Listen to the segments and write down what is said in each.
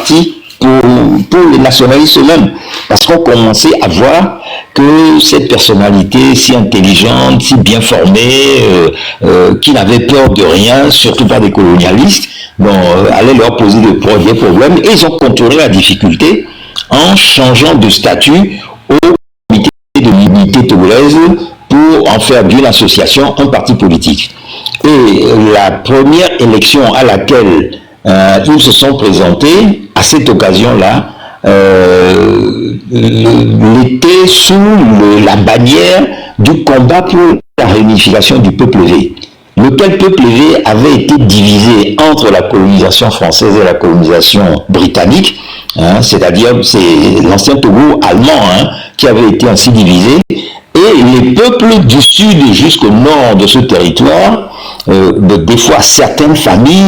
parti pour les nationalistes eux-mêmes, parce qu'on commençait à voir que cette personnalité si intelligente, si bien formée, qui n'avait peur de rien, surtout pas des colonialistes, allait leur poser des problèmes, et ils ont contourné la difficulté en changeant de statut au comité de l'unité togolaise pour en faire d'une association un parti politique. Et la première élection à laquelle ils se sont présentés, à cette occasion-là, était sous la bannière du combat pour la réunification du peuple V. Lequel peuple V avait été divisé entre la colonisation française et la colonisation britannique, c'est-à-dire c'est l'ancien Togo allemand qui avait été ainsi divisé, et les peuples du sud jusqu'au nord de ce territoire, des fois certaines familles,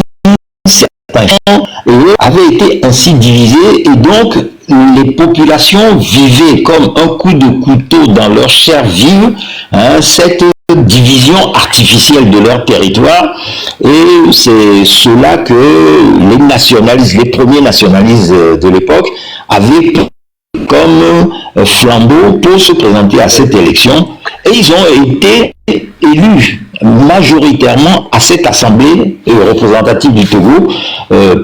avaient été ainsi divisés, et donc les populations vivaient comme un coup de couteau dans leur chair vive, cette division artificielle de leur territoire, et c'est cela que les nationalistes, les premiers nationalistes de l'époque avaient comme flambeau pour se présenter à cette élection, et ils ont été élus majoritairement à cette assemblée représentative du Togo,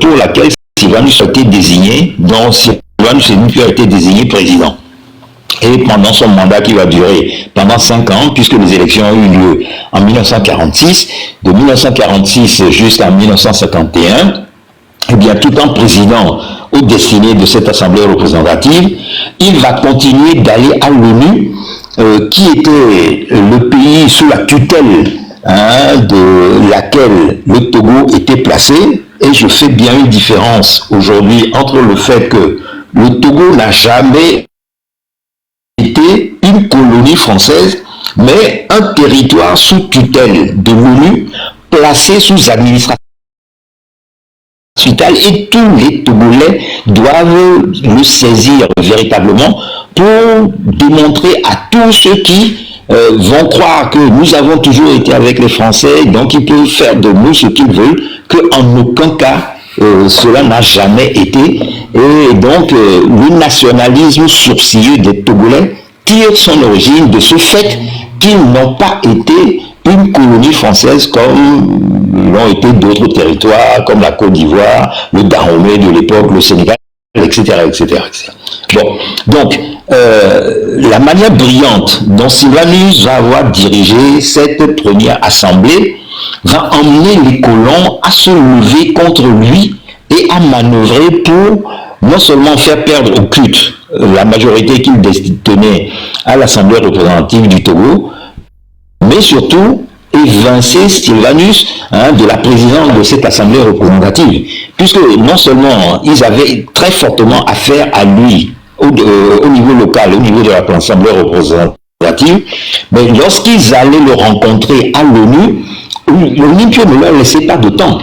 pour laquelle Sylvanus a été désigné, dont Sylvanus a été désigné président. Et pendant son mandat qui va durer pendant 5 ans, puisque les élections ont eu lieu en 1946, de 1946 jusqu'en 1951, eh bien, tout en président aux destinées de cette assemblée représentative, il va continuer d'aller à l'ONU, qui était le pays sous la tutelle de laquelle le Togo était placé. Et je fais bien une différence aujourd'hui entre le fait que le Togo n'a jamais été une colonie française, mais un territoire sous tutelle de l'ONU, placé sous administration, et tous les Togolais doivent le saisir véritablement pour démontrer à tous ceux qui vont croire que nous avons toujours été avec les Français, donc ils peuvent faire de nous ce qu'ils veulent, qu'en aucun cas cela n'a jamais été. Et donc le nationalisme sourcilleux des Togolais tire son origine de ce fait qu'ils n'ont pas été une colonie française comme l'ont été d'autres territoires, comme la Côte d'Ivoire, le Dahomey de l'époque, le Sénégal, etc., etc., etc. Bon, donc, la manière brillante dont Sylvanus va avoir dirigé cette première assemblée va emmener les colons à se lever contre lui et à manœuvrer pour non seulement faire perdre au culte la majorité qu'il détenait à l'Assemblée représentative du Togo, mais surtout évincer Sylvanus de la présidence de cette assemblée représentative, puisque non seulement ils avaient très fortement affaire à lui au niveau local, au niveau de l'assemblée représentative, mais lorsqu'ils allaient le rencontrer à l'ONU, l'Olympio ne leur laissait pas de temps.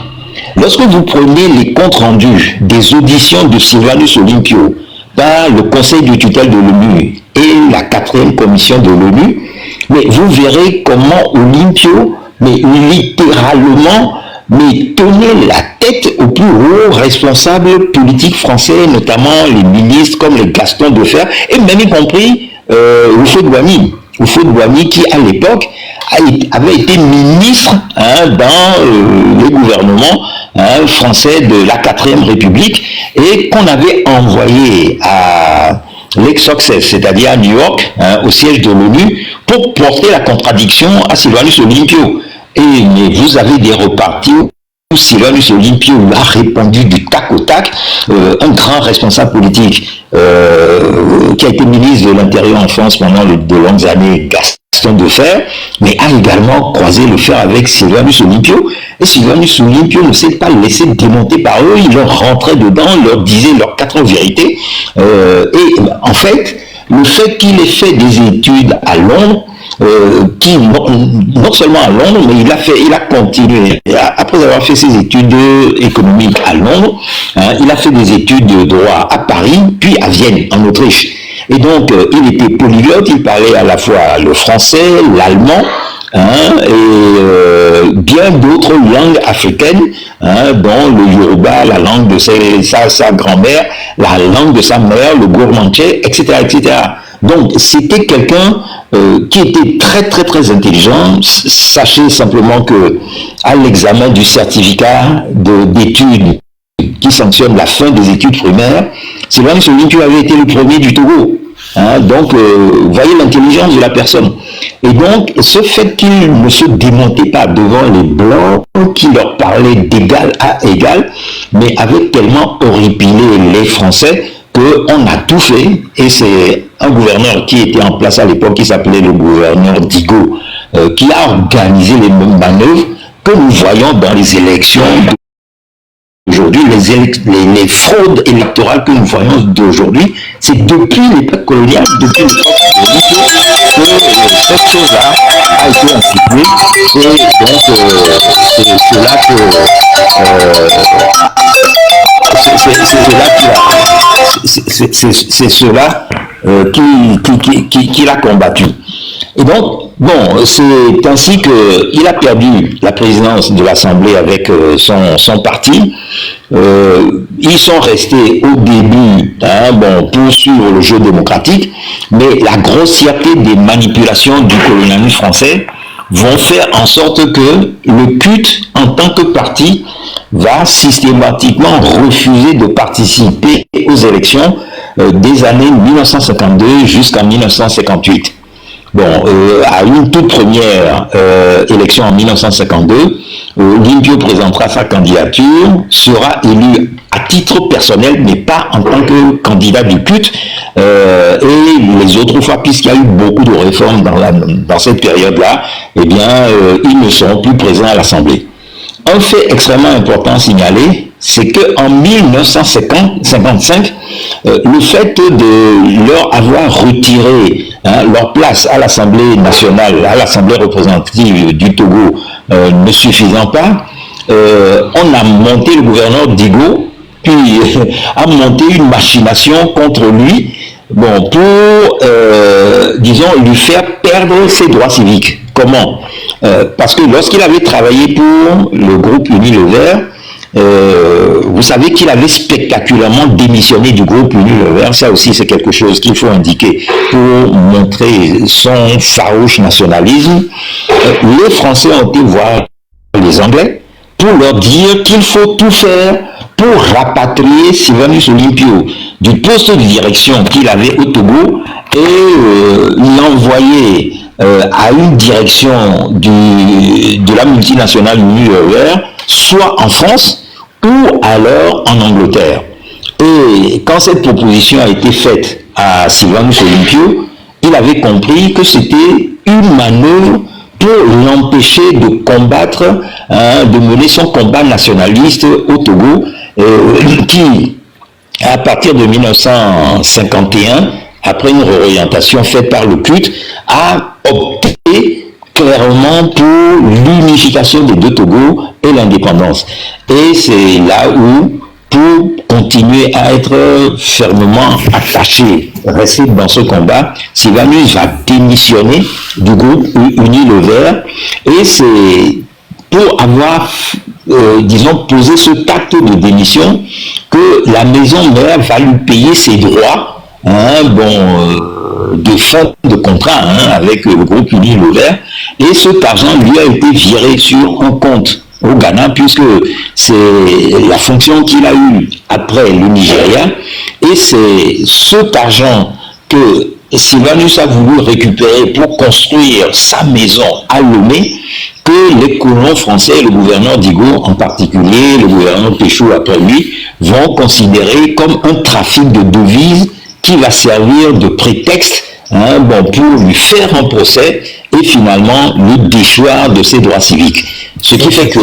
Lorsque vous prenez les comptes rendus des auditions de Sylvanus Olympio par le Conseil de tutelle de l'ONU et la 4e commission de l'ONU, mais vous verrez comment Olympio, mais littéralement, mais tenait la tête aux plus hauts responsables politiques français, notamment les ministres comme les Gaston Defferre, et même y compris Houphouët-Boigny. Houphouët-Boigny qui, à l'époque, avait été ministre dans le gouvernement français de la 4e République, et qu'on avait envoyé à l'ex-Success, c'est-à-dire à New York, au siège de l'ONU, pour porter la contradiction à Sylvanus Olympio. Mais vous avez des repartis où Sylvanus Olympio lui a répondu du tac au tac, un grand responsable politique qui a été ministre de l'Intérieur en France pendant de longues années, Gaston Defferre, mais a également croisé le fer avec Sylvanus Olympio. Et Sylvanus Olympio ne s'est pas laissé démonter par eux, il leur rentrait dedans, leur disait leurs 4 vérités. Et en fait, le fait qu'il ait fait des études à Londres, non seulement à Londres, mais il a continué. Après avoir fait ses études économiques à Londres, il a fait des études de droit à Paris, puis à Vienne, en Autriche. Et donc, il était polyglotte, il parlait à la fois le français, l'allemand, et bien d'autres langues africaines, dont le Yoruba, la langue de sa grand-mère, la langue de sa mère, le gourmandais, etc., etc. Donc, c'était quelqu'un qui était très, très, très intelligent. Sachez simplement que à l'examen du certificat d'études qui sanctionne la fin des études primaires, Sylvain Soyinka avait été le premier du Togo. Donc, voyez l'intelligence de la personne. Et donc, ce fait qu'il ne se démontait pas devant les Blancs qui leur parlaient d'égal à égal, mais avait tellement horripilé les Français qu'on a tout fait, et c'est un gouverneur qui était en place à l'époque, qui s'appelait le gouverneur Digo, qui a organisé les manœuvres que nous voyons dans les élections d'aujourd'hui. Les fraudes électorales que nous voyons d'aujourd'hui, c'est depuis l'époque coloniale, depuis l'époque coloniale, que cette chose-là a été instituée, et donc c'est là que c'est cela qui l'a combattu. Et donc, bon, c'est ainsi qu'il a perdu la présidence de l'Assemblée avec son parti. Ils sont restés au début pour suivre le jeu démocratique, mais la grossièreté des manipulations du colonialisme français vont faire en sorte que le CUT, en tant que parti, va systématiquement refuser de participer aux élections des années 1952 jusqu'en 1958. Bon, à une toute première élection en 1952, Olympio présentera sa candidature, sera élu à titre personnel, mais pas en tant que candidat du CUT. Et les autres fois, puisqu'il y a eu beaucoup de réformes dans cette période-là, eh bien, ils ne seront plus présents à l'Assemblée. Un fait extrêmement important à signaler, c'est qu'en 1955, le fait de leur avoir retiré leur place à l'Assemblée nationale, à l'Assemblée représentative du Togo, ne suffisant pas, on a monté le gouverneur Digo, puis a monté une machination contre lui, bon, pour, disons, lui faire perdre ses droits civiques. Comment? Parce que lorsqu'il avait travaillé pour le groupe Uni Le Vert, vous savez qu'il avait spectaculairement démissionné du groupe Uni Le Vert. Ça aussi, c'est quelque chose qu'il faut indiquer pour montrer son farouche nationalisme. Les Français ont été voir les Anglais pour leur dire qu'il faut tout faire pour rapatrier Sylvanus Olympio du poste de direction qu'il avait au Togo et l'envoyer à une direction de la multinationale Uni Le Vert, soit en France ou alors en Angleterre. Et quand cette proposition a été faite à Sylvanus Olympio, il avait compris que c'était une manœuvre pour l'empêcher de combattre, de mener son combat nationaliste au Togo, qui, à partir de 1951, après une réorientation faite par le CUT, a opté clairement pour l'unification des deux Togos et l'indépendance. Et c'est là où, pour continuer à être fermement attaché, rester dans ce combat, Sylvanus va démissionner du groupe Uni Le Vert, et c'est pour avoir, disons, posé ce acte de démission que la maison mère va lui payer ses droits, de fin de contrat avec le groupe Uni Le Vert, et cet argent lui a été viré sur un compte au Ghana, puisque c'est la fonction qu'il a eue après le Nigeria, et c'est cet argent que Sylvanus a voulu récupérer pour construire sa maison à Lomé, que les colons français, le gouverneur Digo en particulier, le gouverneur Péchou après lui, vont considérer comme un trafic de devises qui va servir de prétexte pour lui faire un procès et finalement le déchoir de ses droits civiques. Ce qui fait que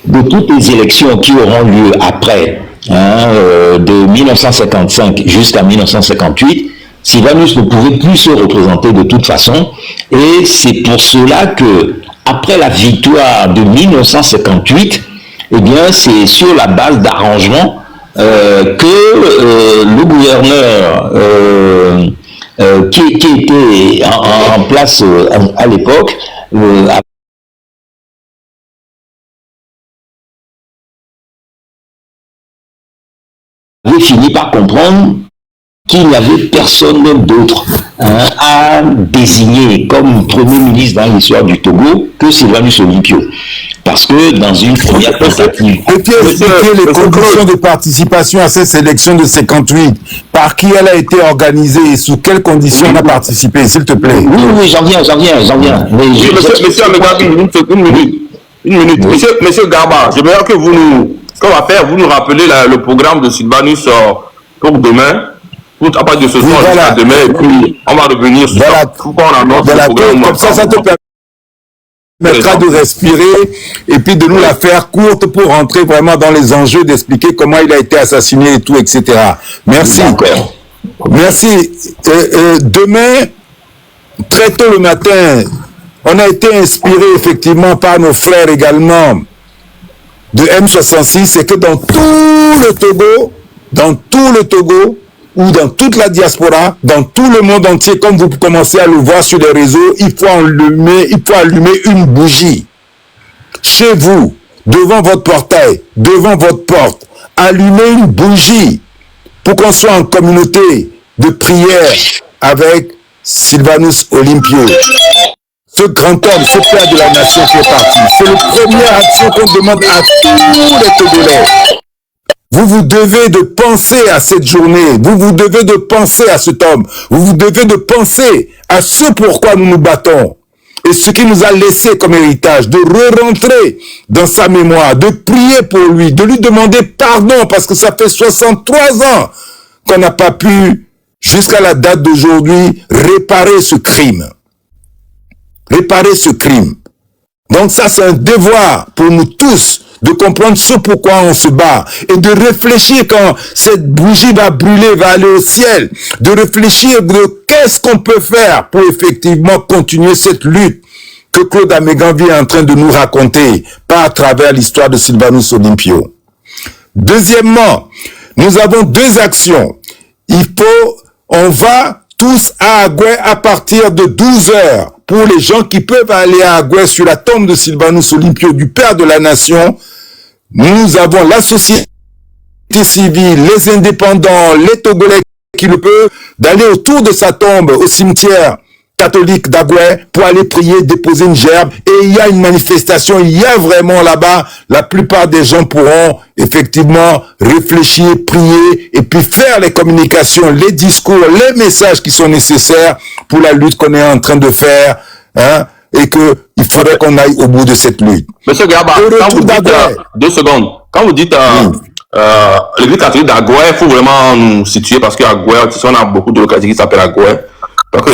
de toutes les élections qui auront lieu après, de 1955 jusqu'à 1958, Sylvanus ne pouvait plus se représenter de toute façon, et c'est pour cela que, après la victoire de 1958, eh bien, c'est sur la base d'arrangements que le gouverneur qui était en place à l'époque, avait fini par comprendre qu'il n'y avait personne d'autre à désigner comme Premier ministre dans l'histoire du Togo que Sylvanus Olympio. Parce que dans une première tentative... Expliquez les conditions de participation à cette sélection de 58. Par qui elle a été organisée et sous quelles conditions on a participé, s'il te plaît. Oui, j'en viens. Mais monsieur Amega, une minute. Monsieur Garba, j'aimerais que vous nous... Ce qu'on va faire, vous nous rappelez le programme de Sylvanus pour demain. À partir de ce soir jusqu'à demain, et puis on va revenir sur pourquoi on annonce le programme. Comme ça te permettra de respirer et puis de nous la faire courte pour rentrer vraiment dans les enjeux, d'expliquer comment il a été assassiné et tout, etc. Merci. Merci. Demain, très tôt le matin, on a été inspiré effectivement par nos frères également de M66, c'est que dans tout le Togo, ou dans toute la diaspora, dans tout le monde entier, comme vous commencez à le voir sur les réseaux, il faut allumer une bougie. Chez vous, devant votre portail, devant votre porte, allumez une bougie pour qu'on soit en communauté de prière avec Sylvanus Olympio. Ce grand homme, ce père de la nation qui est parti. C'est la première action qu'on demande à tous les Togolais. Vous devez de penser à cette journée, vous devez de penser à cet homme, vous devez de penser à ce pourquoi nous nous battons et ce qu'il nous a laissé comme héritage, de re-rentrer dans sa mémoire, de prier pour lui, de lui demander pardon parce que ça fait 63 ans qu'on n'a pas pu, jusqu'à la date d'aujourd'hui, réparer ce crime. Réparer ce crime. Donc ça, c'est un devoir pour nous tous de comprendre ce pourquoi on se bat et de réfléchir quand cette bougie va brûler, va aller au ciel, de réfléchir de qu'est-ce qu'on peut faire pour effectivement continuer cette lutte que Claude Ameganvi est en train de nous raconter par à travers l'histoire de Sylvanus Olympio. Deuxièmement, nous avons deux actions. On va tous à Agoué à partir de 12h. Pour les gens qui peuvent aller à Agoué sur la tombe de Sylvanus Olympio, du père de la nation, nous avons la société civile, les indépendants, les Togolais qui le peuvent, d'aller autour de sa tombe au cimetière catholique d'Agoué pour aller prier, déposer une gerbe. Et il y a une manifestation, il y a vraiment là-bas, la plupart des gens pourront effectivement réfléchir, prier et puis faire les communications, les discours, les messages qui sont nécessaires pour la lutte qu'on est en train de faire, hein, et que il faudrait qu'on aille au bout de cette lutte. Monsieur Garba, quand vous dites, 2 secondes, quand vous dites l'église catholique d'Agoué, il faut vraiment nous situer parce qu'Agoué, on a beaucoup de localités qui s'appellent Agoué.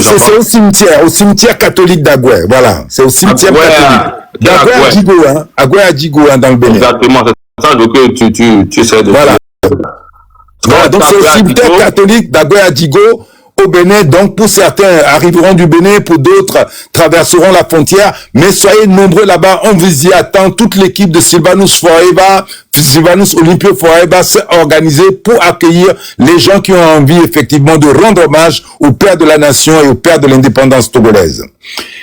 C'est au cimetière catholique d'Agoué, voilà. C'est au cimetière catholique. D'Agoué à Djigo, hein. Agoué à Djigo, hein, dans le Bénin. Exactement, c'est ça que tu essaies de voilà. Voilà, donc c'est au cimetière catholique d'Agoué à Djigo, au Bénin. Donc pour certains arriveront du Bénin, pour d'autres traverseront la frontière. Mais soyez nombreux là-bas, on vous y attend. Toute l'équipe de Sylvanus Olympio Forever s'est organisée pour accueillir les gens qui ont envie effectivement de rendre hommage au père de la nation et au père de l'indépendance togolaise.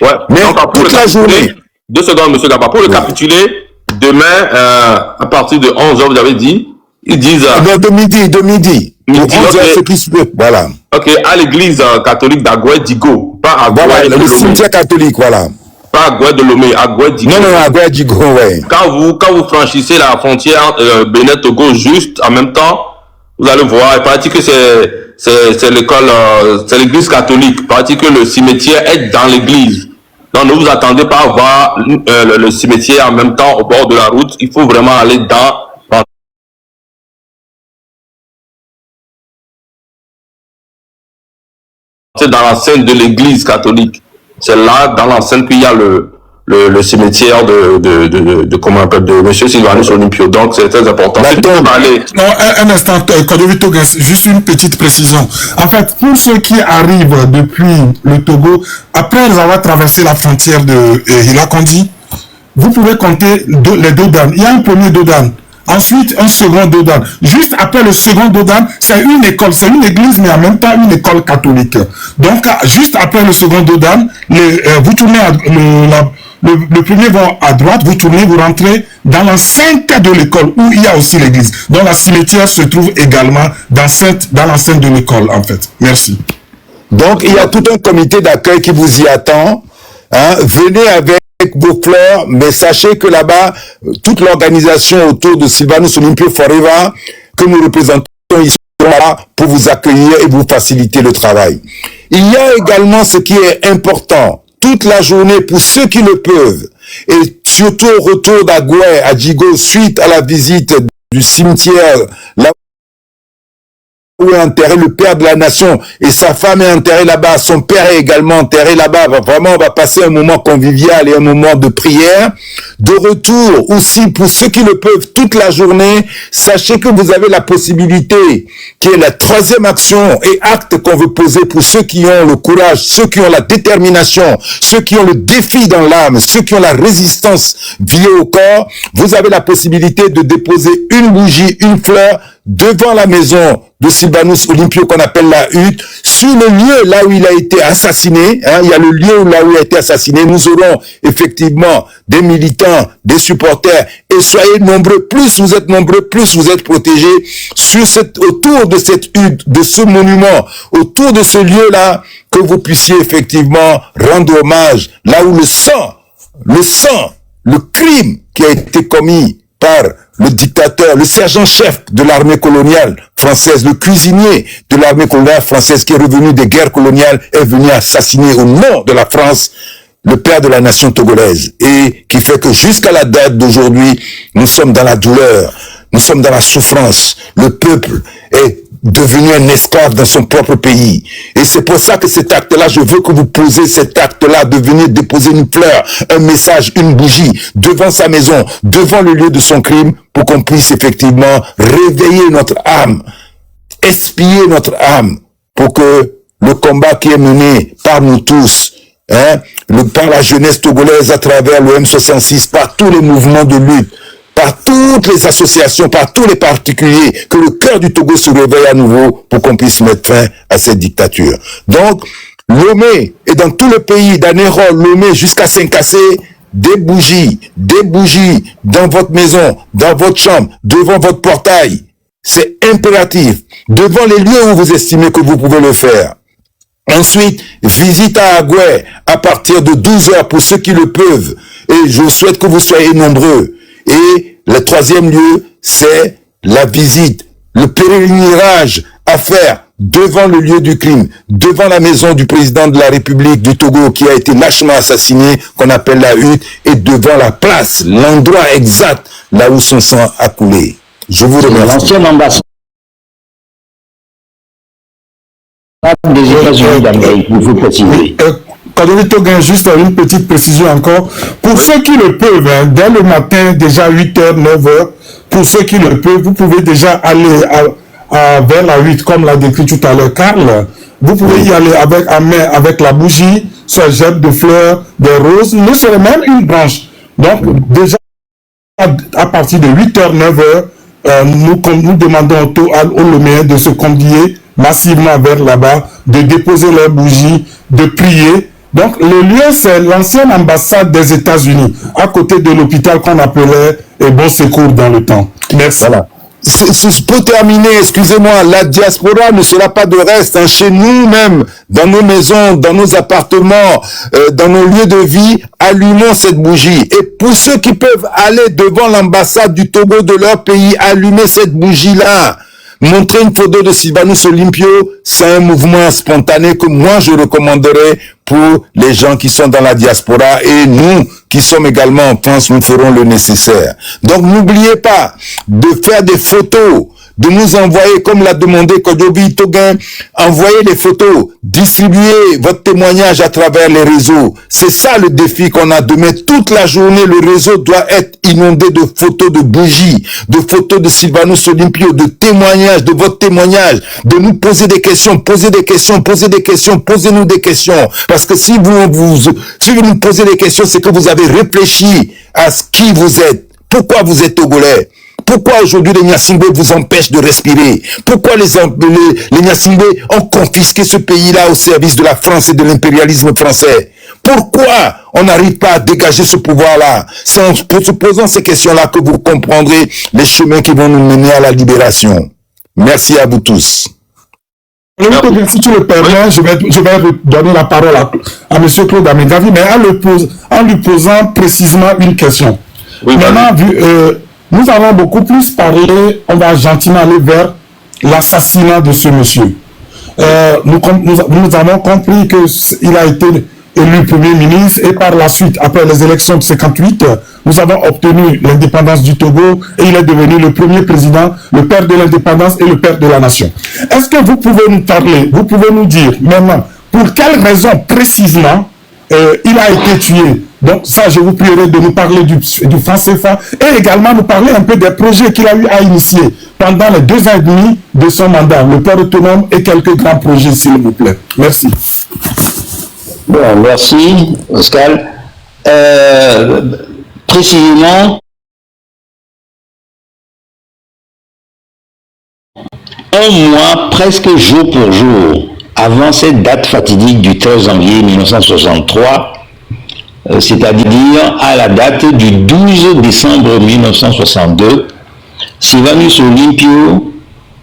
Ouais. Mais donc, toute la journée. 2 secondes, monsieur Gaba. Pour le capituler, demain, à partir de 11h, vous avez dit, ils disent... de midi. Voilà. Ok, à l'église catholique d'Agoué Djigo. Pas Agoué voilà, le cimetière catholique, voilà. Pas Agoué de Lomé, Agoué Djigo. Non, Agoué Djigo, ouais. Quand vous franchissez la frontière Bénin-Togo, juste en même temps, vous allez voir, il paraît que c'est l'école, c'est l'église catholique. Il paraît que le cimetière est dans l'église. Donc ne vous attendez pas à voir le cimetière en même temps au bord de la route. Il faut vraiment aller dans l'enceinte de l'église catholique. C'est là, dans l'enceinte, qu'il y a le cimetière de comment on appelle, de monsieur Sylvanus Olympio. Donc, c'est très important. Non, un instant, Kodovito, juste une petite précision. En fait, pour ceux qui arrivent depuis le Togo, après avoir traversé la frontière de Hilakondi, vous pouvez compter les 2 dames. Il y a un premier 2 dames Ensuite, un second dodan. Juste après le second dodan, c'est une école, c'est une église, mais en même temps une école catholique. Donc, juste après le second dodan, vous tournez le premier va à droite, vous tournez, vous rentrez dans l'enceinte de l'école où il y a aussi l'église. Donc, la cimetière se trouve également dans l'enceinte de l'école, en fait. Merci. Donc, il y a tout un comité d'accueil qui vous y attend. Hein. Venez avec vos fleurs, mais sachez que là-bas, toute l'organisation autour de Sylvanus Olympio Forever, que nous représentons ici, là pour vous accueillir et vous faciliter le travail. Il y a également ce qui est important, toute la journée pour ceux qui le peuvent, et surtout au retour d'Agoué, à Djigo, suite à la visite du cimetière, là où est enterré le père de la nation, et sa femme est enterrée là-bas, son père est également enterré là-bas. Vraiment, on va passer un moment convivial et un moment de prière. De retour aussi, pour ceux qui le peuvent, toute la journée, sachez que vous avez la possibilité, qui est la troisième action et acte qu'on veut poser pour ceux qui ont le courage, ceux qui ont la détermination, ceux qui ont le défi dans l'âme, ceux qui ont la résistance liée au corps. Vous avez la possibilité de déposer une bougie, une fleur, devant la maison de Sylvanus Olympio qu'on appelle la hutte, sur le lieu là où il a été assassiné, hein, il y a le lieu là où il a été assassiné, nous aurons effectivement des militants, des supporters, et soyez nombreux, plus vous êtes nombreux, plus vous êtes protégés, autour de cette hutte, de ce monument, autour de ce lieu-là, que vous puissiez effectivement rendre hommage, là où le sang, le crime qui a été commis par le dictateur, le sergent-chef de l'armée coloniale française, le cuisinier de l'armée coloniale française qui est revenu des guerres coloniales, est venu assassiner au nom de la France le père de la nation togolaise, et qui fait que jusqu'à la date d'aujourd'hui, nous sommes dans la douleur, nous sommes dans la souffrance. Le peuple est devenu un esclave dans son propre pays. Et c'est pour ça que cet acte-là, je veux que vous posez cet acte-là, de venir déposer une fleur, un message, une bougie, devant sa maison, devant le lieu de son crime, pour qu'on puisse effectivement réveiller notre âme, espier notre âme, pour que le combat qui est mené par nous tous, hein, par la jeunesse togolaise à travers le M66, par tous les mouvements de lutte, par toutes les associations, par tous les particuliers, que le cœur du Togo se réveille à nouveau pour qu'on puisse mettre fin à cette dictature. Donc, Lomé, et dans tout le pays, d'Anéron, Lomé jusqu'à Saint-Cassé, des bougies dans votre maison, dans votre chambre, devant votre portail. C'est impératif. Devant les lieux où vous estimez que vous pouvez le faire. Ensuite, visite à Agoué à partir de 12 heures pour ceux qui le peuvent. Et je souhaite que vous soyez nombreux. Et le troisième lieu, c'est la visite, le pèlerinage à faire devant le lieu du crime, devant la maison du président de la République du Togo qui a été lâchement assassiné, qu'on appelle la hutte, et devant la place, l'endroit exact là où son sang a coulé. Je vous remercie. L'ancienne ambassade des États-Unis d'Amérique, il faut préciser. Kadovito gagne juste une petite précision encore. Pour ceux qui le peuvent, hein, dès le matin, déjà 8h, 9h, pour ceux qui le peuvent, vous pouvez déjà aller vers la 8, comme l'a décrit tout à l'heure Karl. Vous pouvez y aller avec la bougie, soit jette de fleurs, des roses, ne serait même une branche. Donc, déjà, à partir de 8h, 9h, nous demandons aux Loméens de se convier massivement vers là-bas, de déposer leurs bougies, de prier. Donc, le lieu, c'est l'ancienne ambassade des États-Unis, à côté de l'hôpital qu'on appelait Bon Secours dans le temps. Merci. Voilà. Pour terminer, excusez-moi, la diaspora ne sera pas de reste. Hein. Chez nous-mêmes, dans nos maisons, dans nos appartements, dans nos lieux de vie, allumons cette bougie. Et pour ceux qui peuvent aller devant l'ambassade du Togo de leur pays, allumez cette bougie-là. Montrer une photo de Sylvanus Olympio, c'est un mouvement spontané que moi je recommanderais pour les gens qui sont dans la diaspora, et nous qui sommes également en France, nous ferons le nécessaire. Donc n'oubliez pas de faire des photos, de nous envoyer, comme l'a demandé Kodobi Toguin, envoyez les photos, distribuez votre témoignage à travers les réseaux. C'est ça le défi qu'on a demain. Toute la journée, le réseau doit être inondé de photos de bougies, de photos de Sylvanus Olympio, de témoignages, de votre témoignage, de nous poser des questions, posez-nous des questions. Parce que si vous nous posez des questions, c'est que vous avez réfléchi à ce qui vous êtes. Pourquoi vous êtes Togolais? Pourquoi aujourd'hui les Gnassingbé vous empêchent de respirer? Pourquoi les Gnassingbé ont confisqué ce pays-là au service de la France et de l'impérialisme français? Pourquoi on n'arrive pas à dégager ce pouvoir-là? C'est en se posant ces questions-là que vous comprendrez les chemins qui vont nous mener à la libération. Merci à vous tous. Si tu le permets, je vais donner la parole à M. Claude Amengavi, mais en lui posant précisément une question. Oui, maintenant, nous allons beaucoup plus parler, on va gentiment aller vers l'assassinat de ce monsieur. Nous avons compris qu'il a été élu Premier ministre et par la suite, après les élections de 58, nous avons obtenu l'indépendance du Togo et il est devenu le premier président, le père de l'indépendance et le père de la nation. Est-ce que vous pouvez nous parler, vous pouvez nous dire maintenant pour quelle raison précisément il a été tué? Donc ça, je vous prierai de nous parler du franc CFA et également nous parler un peu des projets qu'il a eu à initier pendant les 2 ans et demi de son mandat, le port autonome et quelques grands projets, s'il vous plaît. Merci. Bon, merci, Oscar. Précisément, un mois, presque jour pour jour, avant cette date fatidique du 13 janvier 1963, c'est-à-dire à la date du 12 décembre 1962, Sylvanus Olympio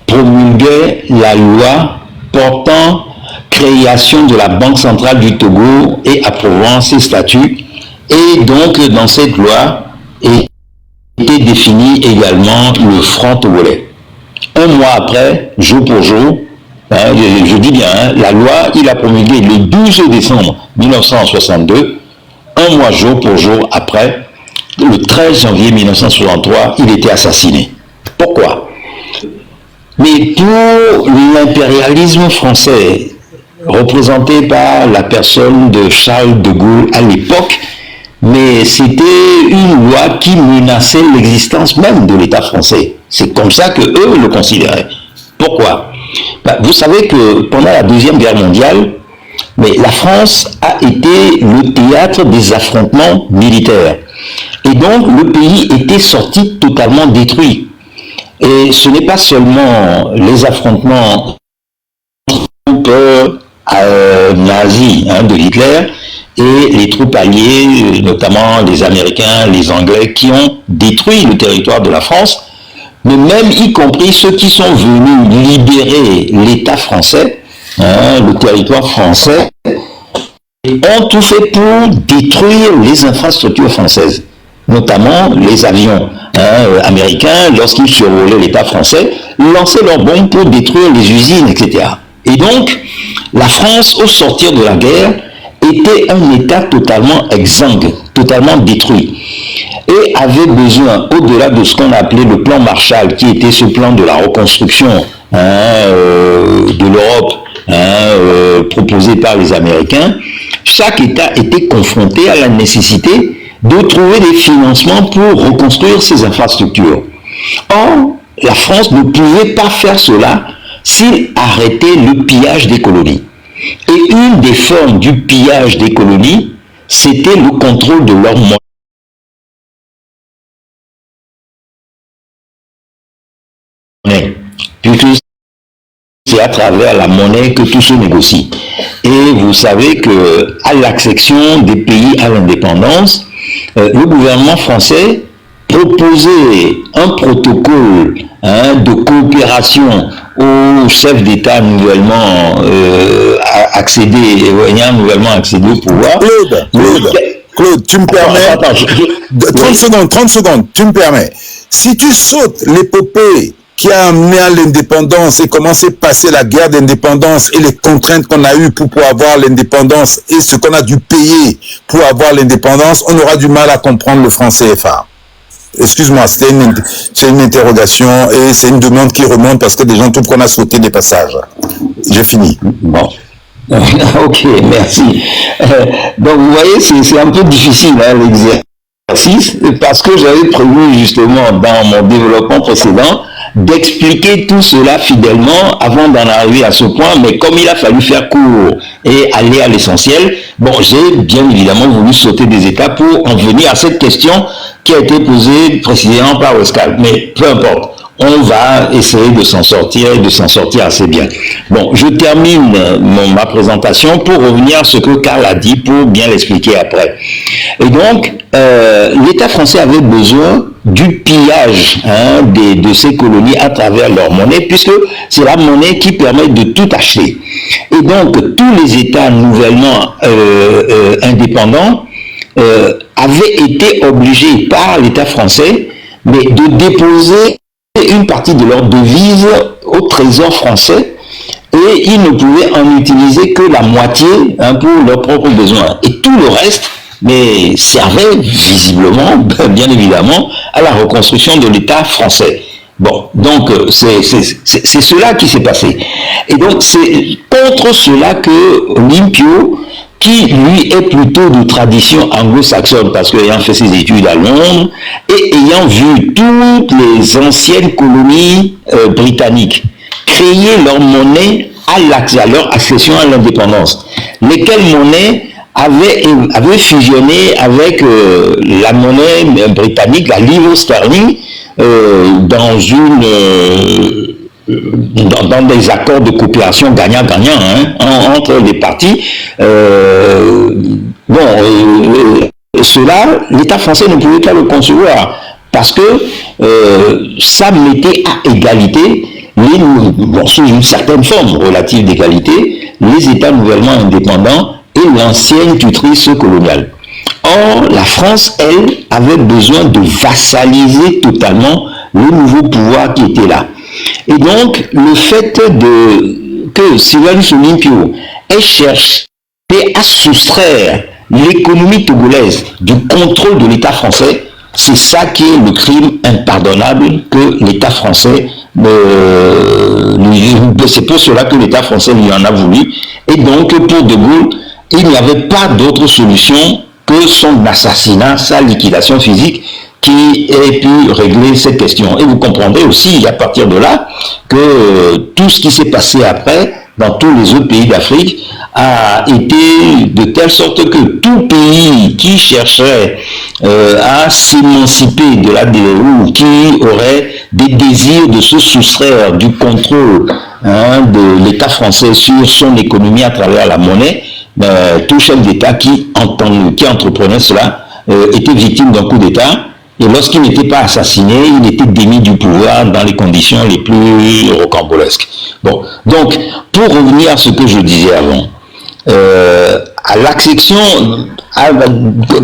promulguait la loi portant création de la Banque centrale du Togo et approuvant ses statuts. Et donc, dans cette loi, était défini également le franc togolais. Un mois après, jour pour jour, je dis bien, la loi, il a promulgué le 12 décembre 1962, un mois jour pour jour après, le 13 janvier 1963, il était assassiné. Pourquoi? Mais pour l'impérialisme français, représenté par la personne de Charles de Gaulle à l'époque, mais c'était une loi qui menaçait l'existence même de l'État français. C'est comme ça que eux le considéraient. Pourquoi? Vous savez que pendant la Deuxième Guerre mondiale, mais la France a été le théâtre des affrontements militaires. Et donc, le pays était sorti totalement détruit. Et ce n'est pas seulement les affrontements nazis de Hitler et les troupes alliées, notamment les Américains, les Anglais, qui ont détruit le territoire de la France, mais même y compris ceux qui sont venus libérer l'État français, le territoire français, ont tout fait pour détruire les infrastructures françaises, notamment les avions américains, lorsqu'ils survolaient l'État français, lançaient leurs bombes pour détruire les usines, etc. Et donc, la France, au sortir de la guerre, était un État totalement exsangue, totalement détruit, et avait besoin, au-delà de ce qu'on appelait le plan Marshall, qui était ce plan de la reconstruction de l'Europe proposé par les Américains, chaque État était confronté à la nécessité de trouver des financements pour reconstruire ses infrastructures. Or, la France ne pouvait pas faire cela s'il arrêtait le pillage des colonies. Et une des formes du pillage des colonies, c'était le contrôle de leur monnaie. Puisque c'est à travers la monnaie que tout se négocie. Et vous savez que à l'accession des pays à l'indépendance, le gouvernement français proposait un protocole de coopération aux chefs d'État nouvellement ayant nouvellement accédé au pouvoir. Claude, tu me permets. Attends, 30 secondes, tu me permets. Si tu sautes l'épopée qui a amené à l'indépendance et comment s'est passée la guerre d'indépendance et les contraintes qu'on a eues pour avoir l'indépendance et ce qu'on a dû payer pour avoir l'indépendance, on aura du mal à comprendre le franc CFA. Excuse-moi, c'est une interrogation et c'est une demande qui remonte parce que des gens trouvent qu'on a sauté des passages. J'ai fini. Bon. Ok, merci. Donc vous voyez, c'est un peu difficile l'exercice parce que j'avais prévu justement dans mon développement précédent d'expliquer tout cela fidèlement avant d'en arriver à ce point, mais comme il a fallu faire court et aller à l'essentiel, bon, j'ai bien évidemment voulu sauter des étapes pour en venir à cette question qui a été posée précisément par Oscar. Mais peu importe, on va essayer de s'en sortir et de s'en sortir assez bien. Bon, je termine ma présentation pour revenir à ce que Karl a dit pour bien l'expliquer après. Et donc, l'État français avait besoin du pillage de ces colonies à travers leur monnaie, puisque c'est la monnaie qui permet de tout acheter. Et donc, tous les États nouvellement indépendants avaient été obligés par l'État français de déposer une partie de leur devise au trésor français et ils ne pouvaient en utiliser que la moitié pour leurs propres besoins. Et tout le reste servait visiblement, bien évidemment, à la reconstruction de l'État français. Bon, donc c'est cela qui s'est passé. Et donc c'est contre cela que Olympio, qui lui est plutôt de tradition anglo-saxonne parce qu'ayant fait ses études à Londres et ayant vu toutes les anciennes colonies britanniques créer leur monnaie à leur accession à l'indépendance, lesquelles monnaies avaient fusionné avec la monnaie britannique, la livre sterling, dans des accords de coopération gagnant-gagnant entre les parties. Cela, l'État français ne pouvait pas le concevoir parce que ça mettait à égalité, sous une certaine forme relative d'égalité, les États nouvellement indépendants et l'ancienne tutrice coloniale. Or, la France, elle, avait besoin de vassaliser totalement le nouveau pouvoir qui était là. Et donc, le fait que Sylvanus Olympio ait cherché à soustraire l'économie togolaise du contrôle de l'État français, c'est ça qui est le crime impardonnable que l'État français, c'est pour cela que l'État français lui en a voulu. Et donc, pour De Gaulle, il n'y avait pas d'autre solution que son assassinat, sa liquidation physique, qui ait pu régler cette question. Et vous comprendrez aussi, à partir de là, que tout ce qui s'est passé après, dans tous les autres pays d'Afrique, a été de telle sorte que tout pays qui chercherait à s'émanciper de la DRU, qui aurait des désirs de se soustraire du contrôle de l'État français sur son économie à travers la monnaie, tout chef d'État qui entreprenait cela était victime d'un coup d'État. Et lorsqu'il n'était pas assassiné, il était démis du pouvoir dans les conditions les plus rocambolesques. Bon, donc, pour revenir à ce que je disais avant, à l'accession,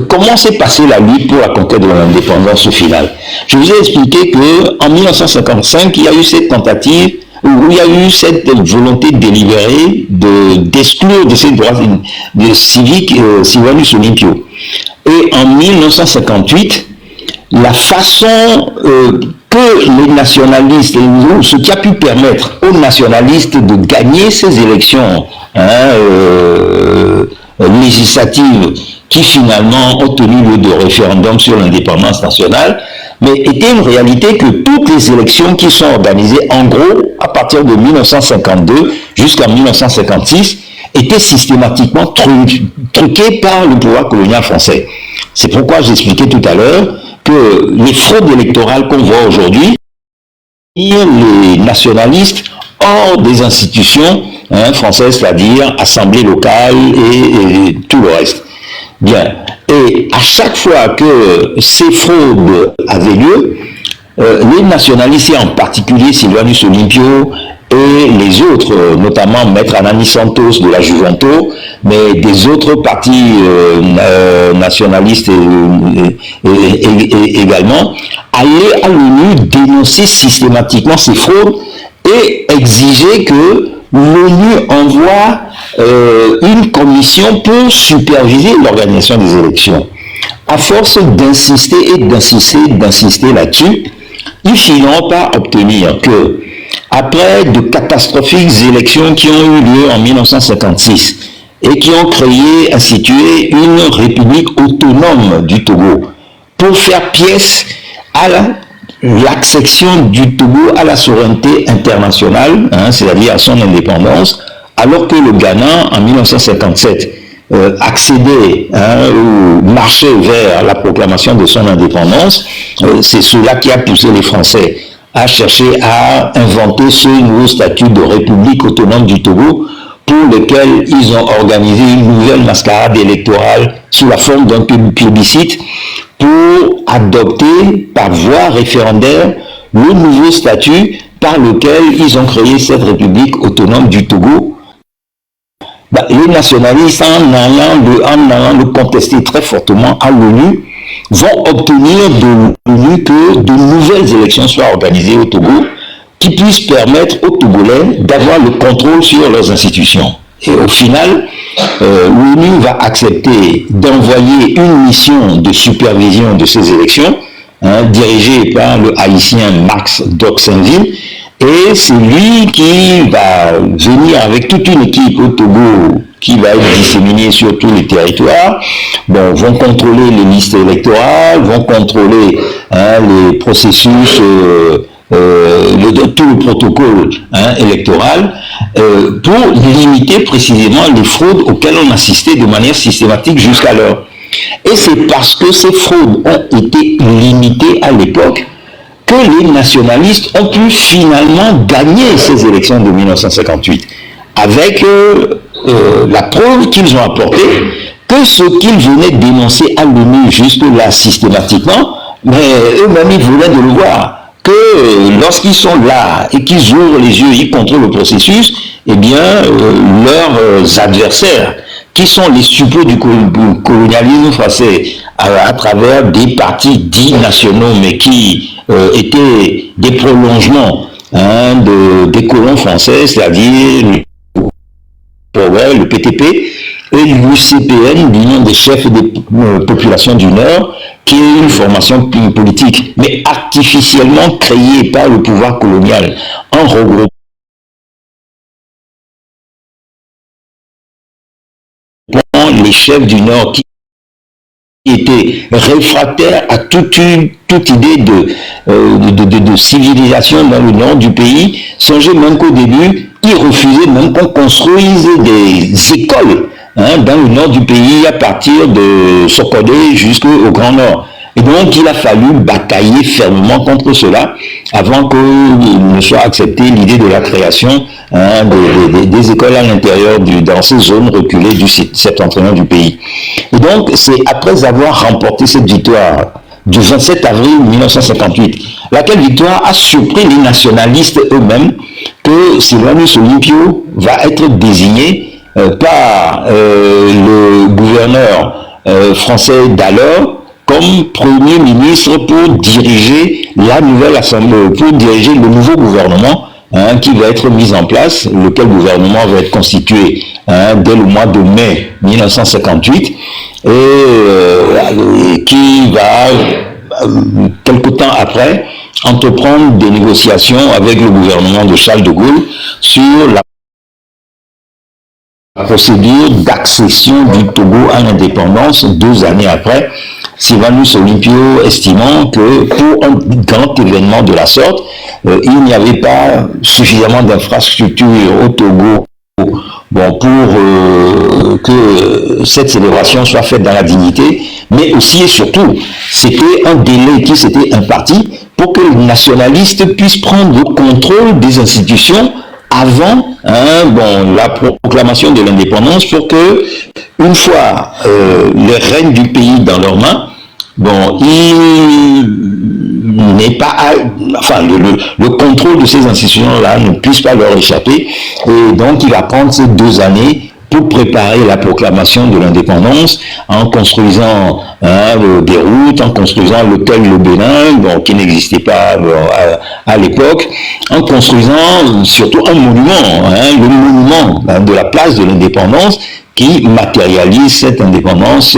comment s'est passée la lutte pour la conquête de l'indépendance au final? Je vous ai expliqué qu'en 1955, il y a eu cette tentative, où il y a eu cette volonté délibérée d'exclure de ses droits civiques Sylvanus Olympio. Et en 1958, la façon que les nationalistes, ce qui a pu permettre aux nationalistes de gagner ces élections législatives qui finalement ont tenu lieu de référendum sur l'indépendance nationale, mais était une réalité que toutes les élections qui sont organisées, en gros, à partir de 1952 jusqu'en 1956, étaient systématiquement truquées par le pouvoir colonial français. C'est pourquoi j'expliquais tout à l'heure que les fraudes électorales qu'on voit aujourd'hui, les nationalistes hors des institutions françaises, c'est-à-dire assemblées locales et tout le reste. Bien. Et à chaque fois que ces fraudes avaient lieu, les nationalistes, et en particulier Sylvanus Olympio et les autres, notamment Maître Anani Santos de la Juventus, mais des autres partis nationalistes également, allaient à l'ONU dénoncer systématiquement ces fraudes et exiger que l'ONU envoie une commission pour superviser l'organisation des élections. À force d'insister et d'insister là-dessus, ils finiront par obtenir que, après de catastrophiques élections qui ont eu lieu en 1956 et qui ont institué une république autonome du Togo, pour faire pièce l'accession du Togo à la souveraineté internationale, c'est-à-dire à son indépendance, alors que le Ghana, en 1957, accédait ou marchait vers la proclamation de son indépendance. C'est cela qui a poussé les Français à chercher à inventer ce nouveau statut de République autonome du Togo, pour lequel ils ont organisé une nouvelle mascarade électorale sous la forme d'un plébiscite pour adopter par voie référendaire le nouveau statut par lequel ils ont créé cette République autonome du Togo. Les nationalistes, en allant le contester très fortement à l'ONU, vont obtenir de l'ONU que de nouvelles élections soient organisées au Togo, qui puissent permettre aux Togolais d'avoir le contrôle sur leurs institutions. Et au final, l'ONU va accepter d'envoyer une mission de supervision de ces élections, dirigée par le haïtien Max Doxenville, et c'est lui qui va venir avec toute une équipe au Togo qui va être disséminée sur tous les territoires. Bon, vont contrôler les listes électorales, vont contrôler les processus, tout le protocole électoral, pour limiter précisément les fraudes auxquelles on assistait de manière systématique jusqu'alors. Et c'est parce que ces fraudes ont été limitées à l'époque que les nationalistes ont pu finalement gagner ces élections de 1958, avec la preuve qu'ils ont apportée que ce qu'ils venaient dénoncer à l'ONU jusque-là systématiquement, mais eux-mêmes ils voulaient de le voir, que lorsqu'ils sont là et qu'ils ouvrent les yeux, ils contrôlent le processus, eh bien leurs adversaires, qui sont les suppôts du colonialisme français, à travers des partis dits nationaux, mais qui étaient des prolongements des colons français, c'est-à-dire le PTP et l'UCPN, l'Union des chefs des populations du Nord, qui est une formation politique, mais artificiellement créée par le pouvoir colonial, en regroupant les chefs du Nord qui étaient réfractaires à toute idée de civilisation dans le nord du pays. Songez même qu'au début, ils refusaient même qu'on construise des écoles dans le nord du pays, à partir de Sokodé jusqu'au Grand Nord. Et donc, il a fallu batailler fermement contre cela avant que ne soit acceptée l'idée de la création des écoles à l'intérieur, dans ces zones reculées du septentrion du pays. Et donc, c'est après avoir remporté cette victoire du 27 avril 1958, laquelle victoire a surpris les nationalistes eux-mêmes, que Sylvanus Olympio va être désigné par le gouverneur français d'alors comme Premier ministre pour diriger la nouvelle assemblée, pour diriger le nouveau gouvernement qui va être mis en place, lequel gouvernement va être constitué dès le mois de mai 1958 et qui va, quelque temps après, entreprendre des négociations avec le gouvernement de Charles de Gaulle sur la procédure d'accession du Togo à l'indépendance 2 années après, Sylvanus Olympio estimant que pour un grand événement de la sorte, il n'y avait pas suffisamment d'infrastructures au Togo pour que cette célébration soit faite dans la dignité, mais aussi et surtout, c'était un délai qui s'était imparti pour que les nationalistes puissent prendre le contrôle des institutions avant la proclamation de l'indépendance, pour que, une fois les rênes du pays dans leurs mains, il n'est pas, le contrôle de ces institutions-là ne puisse pas leur échapper. Et donc, il va prendre ces 2 années pour préparer la proclamation de l'indépendance, en construisant des routes, en construisant l'hôtel Le Bénin, qui n'existait pas à l'époque, en construisant surtout un monument, le monument de la place de l'indépendance, qui matérialise cette indépendance